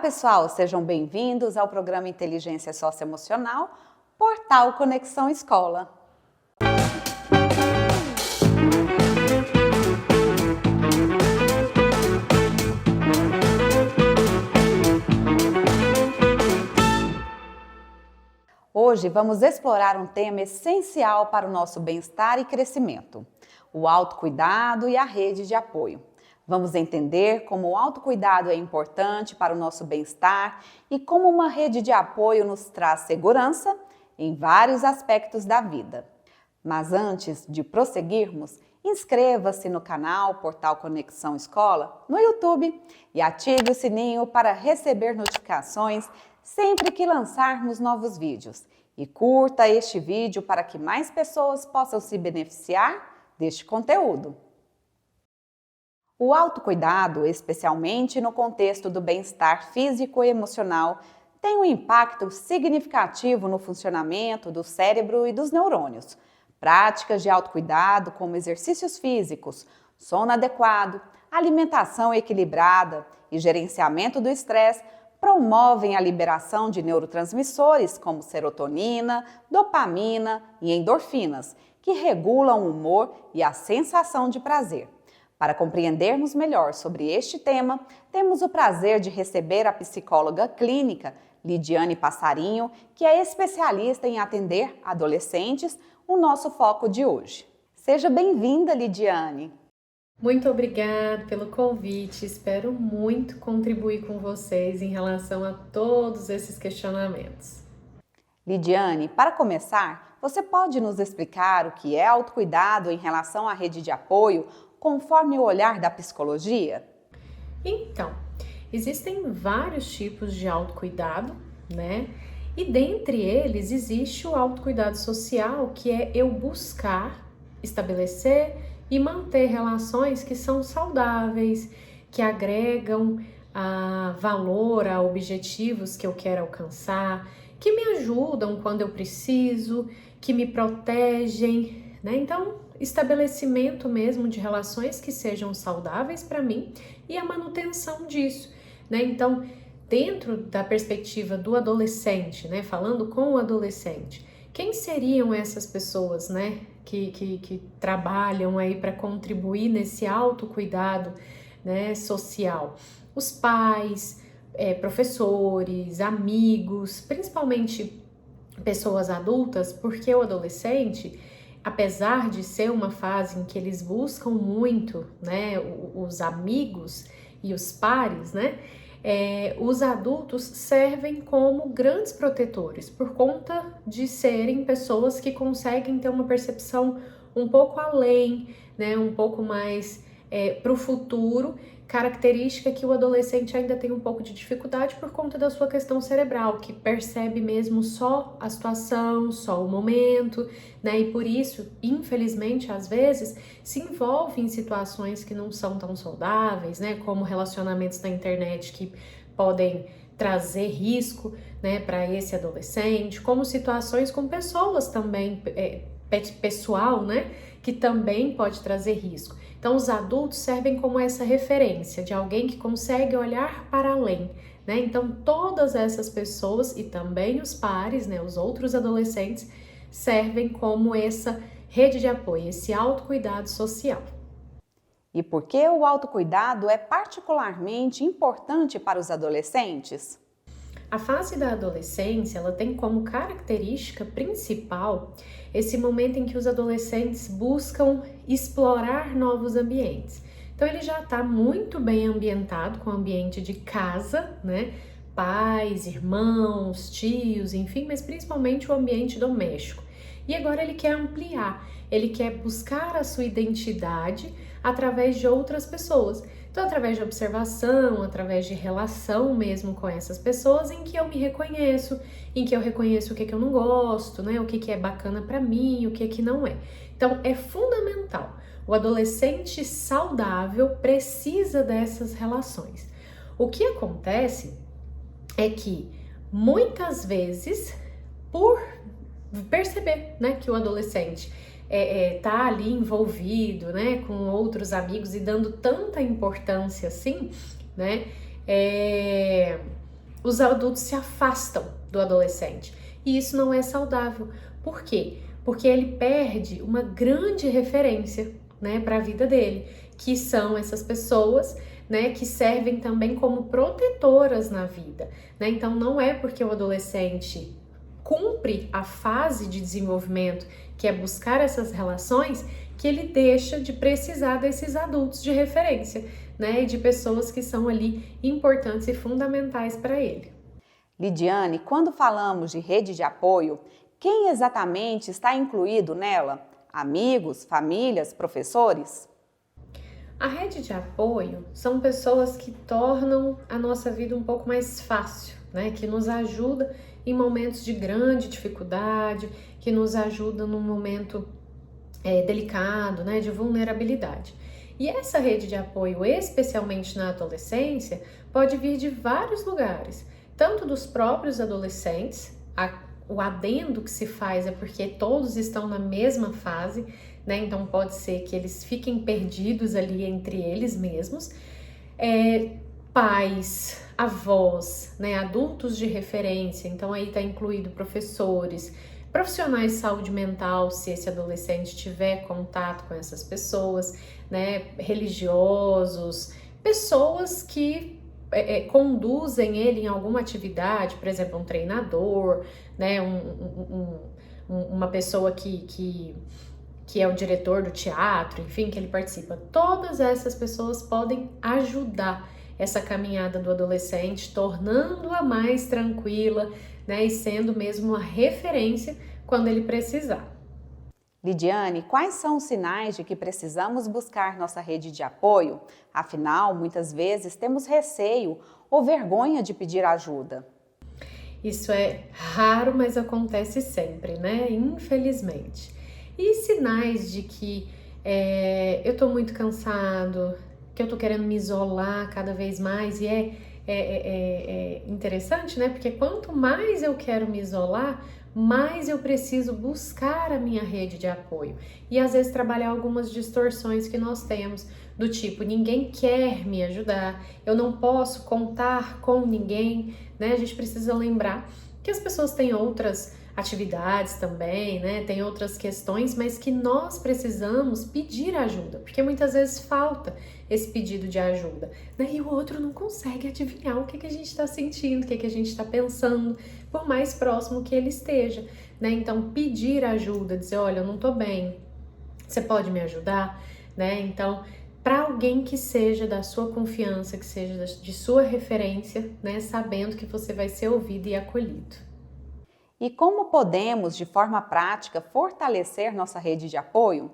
pessoal, sejam bem-vindos ao programa Inteligência Socioemocional, Portal Conexão Escola. Hoje vamos explorar um tema essencial para o nosso bem-estar e crescimento: o autocuidado e a rede de apoio. Vamos entender como o autocuidado é importante para o nosso bem-estar e como uma rede de apoio nos traz segurança em vários aspectos da vida. Mas antes de prosseguirmos, inscreva-se no canal Portal Conexão Escola no YouTube e ative o sininho para receber notificações sempre que lançarmos novos vídeos. E curta este vídeo para que mais pessoas possam se beneficiar deste conteúdo. O autocuidado, especialmente no contexto do bem-estar físico e emocional, tem um impacto significativo no funcionamento do cérebro e dos neurônios. Práticas de autocuidado, como exercícios físicos, sono adequado, alimentação equilibrada e gerenciamento do estresse, promovem a liberação de neurotransmissores como serotonina, dopamina e endorfinas, que regulam o humor e a sensação de prazer. Para compreendermos melhor sobre este tema, temos o prazer de receber a psicóloga clínica Lidiane Passarinho, que é especialista em atender adolescentes, o nosso foco de hoje. Seja bem-vinda, Lidiane! Muito obrigada pelo convite, espero muito contribuir com vocês em relação a todos esses questionamentos. Lidiane, para começar, você pode nos explicar o que é autocuidado em relação à rede de apoio, conforme o olhar da psicologia? Então, existem vários tipos de autocuidado, né? E dentre eles existe o autocuidado social, que é eu buscar estabelecer e manter relações que são saudáveis, que agregam valor a objetivos que eu quero alcançar, que me ajudam quando eu preciso, que me protegem, né? Então, estabelecimento mesmo de relações que sejam saudáveis para mim e a manutenção disso, né? Então, dentro da perspectiva do adolescente, né? Falando com o adolescente, quem seriam essas pessoas, né? Que trabalham aí para contribuir nesse autocuidado, né? Social? Os pais, professores, amigos, principalmente pessoas adultas, porque o adolescente, apesar de ser uma fase em que eles buscam muito, né, os amigos e os pares, né, os adultos servem como grandes protetores, por conta de serem pessoas que conseguem ter uma percepção um pouco além, né, um pouco mais para o futuro, característica que o adolescente ainda tem um pouco de dificuldade por conta da sua questão cerebral, que percebe mesmo só a situação, só o momento, né? E por isso, infelizmente, às vezes, se envolve em situações que não são tão saudáveis, né? Como relacionamentos na internet que podem trazer risco, né, para esse adolescente, como situações com pessoas também, pessoal, né, que também pode trazer risco. Então, os adultos servem como essa referência de alguém que consegue olhar para além, né? Então, todas essas pessoas e também os pares, né, os outros adolescentes, servem como essa rede de apoio, esse autocuidado social. E por que o autocuidado é particularmente importante para os adolescentes? A fase da adolescência, ela tem como característica principal esse momento em que os adolescentes buscam explorar novos ambientes. Então, ele já está muito bem ambientado com o ambiente de casa, né? Pais, irmãos, tios, enfim, mas principalmente o ambiente doméstico. E agora ele quer ampliar, ele quer buscar a sua identidade através de outras pessoas. Então, através de observação, através de relação mesmo com essas pessoas, em que eu me reconheço, em que eu reconheço o que eu não gosto, né? O que é bacana para mim, o que não é. Então, é fundamental. O adolescente saudável precisa dessas relações. O que acontece é que, muitas vezes, por perceber, né, que o adolescente tá ali envolvido, né, com outros amigos e dando tanta importância assim, né, os adultos se afastam do adolescente. E isso não é saudável. Por quê? Porque ele perde uma grande referência, né, para a vida dele, que são essas pessoas, né, que servem também como protetoras na vida, né? Então não é porque o adolescente cumpre a fase de desenvolvimento, que é buscar essas relações, que ele deixa de precisar desses adultos de referência, né, e de pessoas que são ali importantes e fundamentais para ele. Lidiane, quando falamos de rede de apoio, quem exatamente está incluído nela? Amigos, famílias, professores? A rede de apoio são pessoas que tornam a nossa vida um pouco mais fácil, né? Que nos ajuda em momentos de grande dificuldade, que nos ajuda num momento delicado, né? De vulnerabilidade. E essa rede de apoio, especialmente na adolescência, pode vir de vários lugares, tanto dos próprios adolescentes, o adendo que se faz é porque todos estão na mesma fase, né? Então pode ser que eles fiquem perdidos ali entre eles mesmos. Pais, avós, né? Adultos de referência, então aí está incluído professores, profissionais de saúde mental, se esse adolescente tiver contato com essas pessoas, né? Religiosos, pessoas que conduzem ele em alguma atividade, por exemplo, um treinador, né? Uma pessoa que é o diretor do teatro, enfim, que ele participa. Todas essas pessoas podem ajudar essa caminhada do adolescente, tornando-a mais tranquila, né, e sendo mesmo uma referência quando ele precisar. Lidiane, quais são os sinais de que precisamos buscar nossa rede de apoio? Afinal, muitas vezes temos receio ou vergonha de pedir ajuda. Isso é raro, mas acontece sempre, né? Infelizmente. E sinais de que eu tô muito cansado, que eu tô querendo me isolar cada vez mais, e é interessante, né? Porque quanto mais eu quero me isolar, mais eu preciso buscar a minha rede de apoio. E às vezes trabalhar algumas distorções que nós temos, do tipo, ninguém quer me ajudar, eu não posso contar com ninguém, né? A gente precisa lembrar que as pessoas têm outras atividades também, né? Tem outras questões, mas que nós precisamos pedir ajuda, porque muitas vezes falta esse pedido de ajuda, né? E o outro não consegue adivinhar o que a gente está sentindo, o que a gente está pensando, por mais próximo que ele esteja, né? Então, pedir ajuda, dizer, olha, eu não tô bem, você pode me ajudar, né? Então, para alguém que seja da sua confiança, que seja de sua referência, né? Sabendo que você vai ser ouvido e acolhido. E como podemos, de forma prática, fortalecer nossa rede de apoio?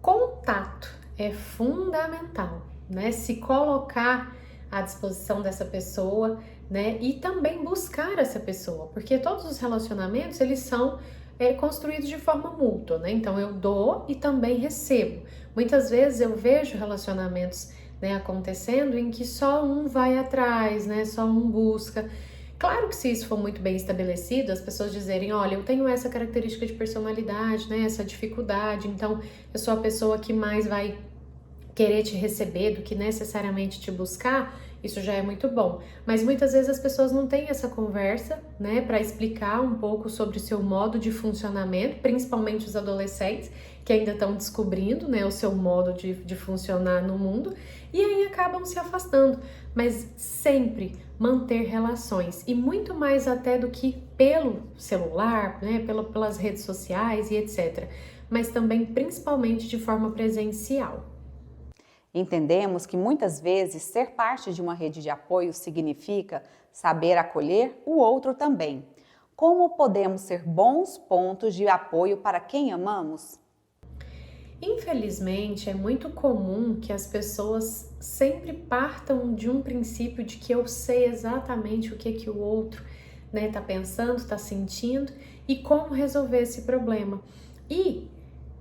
Contato é fundamental, né? Se colocar à disposição dessa pessoa, né? E também buscar essa pessoa, porque todos os relacionamentos, eles são construídos de forma mútua, né? Então, eu dou e também recebo. Muitas vezes eu vejo relacionamentos, né, acontecendo em que só um vai atrás, né? Só um busca. Claro que se isso for muito bem estabelecido, as pessoas dizerem, olha, eu tenho essa característica de personalidade, né, essa dificuldade, então eu sou a pessoa que mais vai querer te receber do que necessariamente te buscar, isso já é muito bom. Mas muitas vezes as pessoas não têm essa conversa, né, para explicar um pouco sobre o seu modo de funcionamento, principalmente os adolescentes, que ainda estão descobrindo, né, o seu modo de funcionar no mundo, e aí acabam se afastando. Mas sempre manter relações, e muito mais até do que pelo celular, né, pelas redes sociais e etc. Mas também, principalmente, de forma presencial. Entendemos que muitas vezes ser parte de uma rede de apoio significa saber acolher o outro também. Como podemos ser bons pontos de apoio para quem amamos? Infelizmente, é muito comum que as pessoas sempre partam de um princípio de que eu sei exatamente o que o outro, né, tá pensando, tá sentindo e como resolver esse problema. E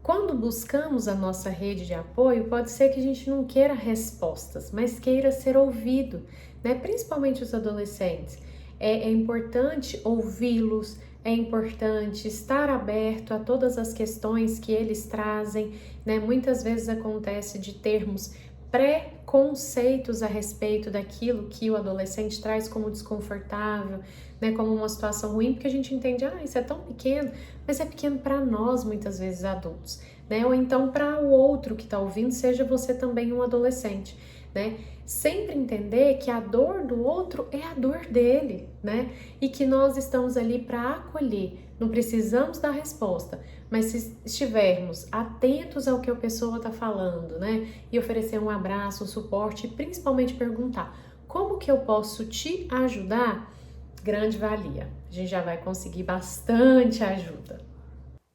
quando buscamos a nossa rede de apoio, pode ser que a gente não queira respostas, mas queira ser ouvido, né? Principalmente os adolescentes. É importante ouvi-los, é importante estar aberto a todas as questões que eles trazem, né? Muitas vezes acontece de termos preconceitos a respeito daquilo que o adolescente traz como desconfortável, né, como uma situação ruim, porque a gente entende, isso é tão pequeno, mas é pequeno para nós, muitas vezes, adultos, né, ou então para o outro que está ouvindo, seja você também um adolescente, né, sempre entender que a dor do outro é a dor dele, né, e que nós estamos ali para acolher, não precisamos dar resposta, mas se estivermos atentos ao que a pessoa está falando, né, e oferecer um abraço, um suporte, e principalmente perguntar, como que eu posso te ajudar? Grande valia. A gente já vai conseguir bastante ajuda.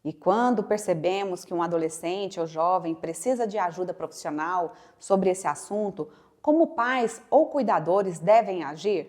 E quando percebemos que um adolescente ou jovem precisa de ajuda profissional sobre esse assunto, como pais ou cuidadores devem agir?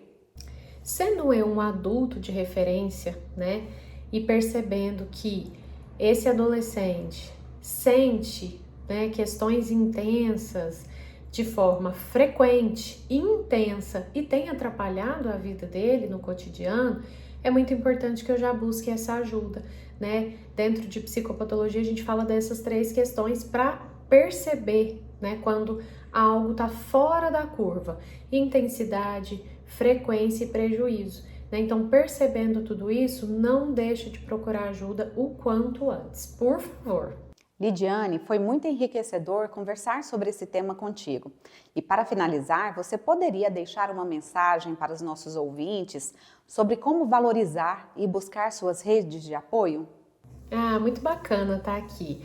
Sendo eu um adulto de referência, né, e percebendo que esse adolescente sente, né, questões intensas de forma frequente, intensa e tem atrapalhado a vida dele no cotidiano, é muito importante que eu já busque essa ajuda, né? Dentro de psicopatologia a gente fala dessas 3 questões para perceber, né, quando algo está fora da curva: intensidade, frequência e prejuízo. Então, percebendo tudo isso, não deixe de procurar ajuda o quanto antes, por favor. Lidiane, foi muito enriquecedor conversar sobre esse tema contigo. E para finalizar, você poderia deixar uma mensagem para os nossos ouvintes sobre como valorizar e buscar suas redes de apoio? Muito bacana estar aqui.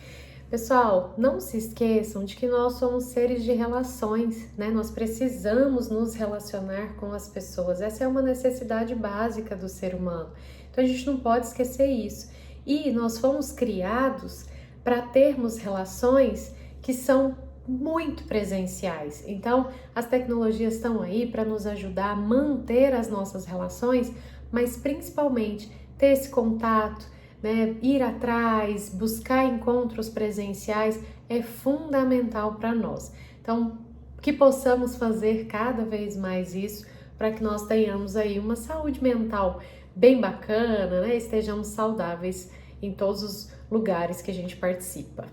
Pessoal, não se esqueçam de que nós somos seres de relações, né? Nós precisamos nos relacionar com as pessoas. Essa é uma necessidade básica do ser humano. Então a gente não pode esquecer isso. E nós fomos criados para termos relações que são muito presenciais. Então, as tecnologias estão aí para nos ajudar a manter as nossas relações, mas principalmente ter esse contato, né, ir atrás, buscar encontros presenciais é fundamental para nós. Então, que possamos fazer cada vez mais isso para que nós tenhamos aí uma saúde mental bem bacana, né, estejamos saudáveis em todos os lugares que a gente participa.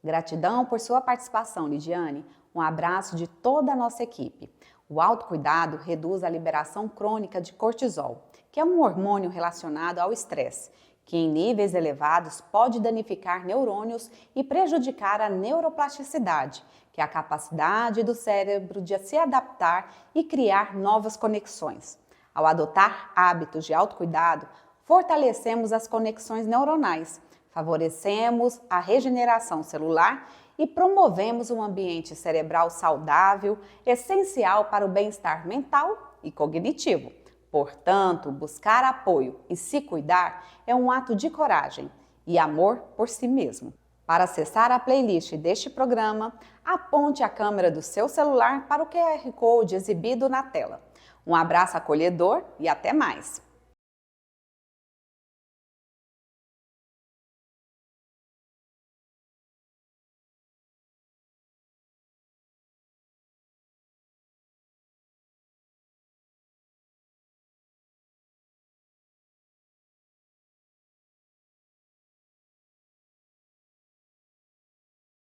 Gratidão por sua participação, Lidiane. Um abraço de toda a nossa equipe. O autocuidado reduz a liberação crônica de cortisol, que é um hormônio relacionado ao estresse, que em níveis elevados pode danificar neurônios e prejudicar a neuroplasticidade, que é a capacidade do cérebro de se adaptar e criar novas conexões. Ao adotar hábitos de autocuidado, fortalecemos as conexões neuronais, favorecemos a regeneração celular e promovemos um ambiente cerebral saudável, essencial para o bem-estar mental e cognitivo. Portanto, buscar apoio e se cuidar é um ato de coragem e amor por si mesmo. Para acessar a playlist deste programa, aponte a câmera do seu celular para o QR Code exibido na tela. Um abraço acolhedor e até mais!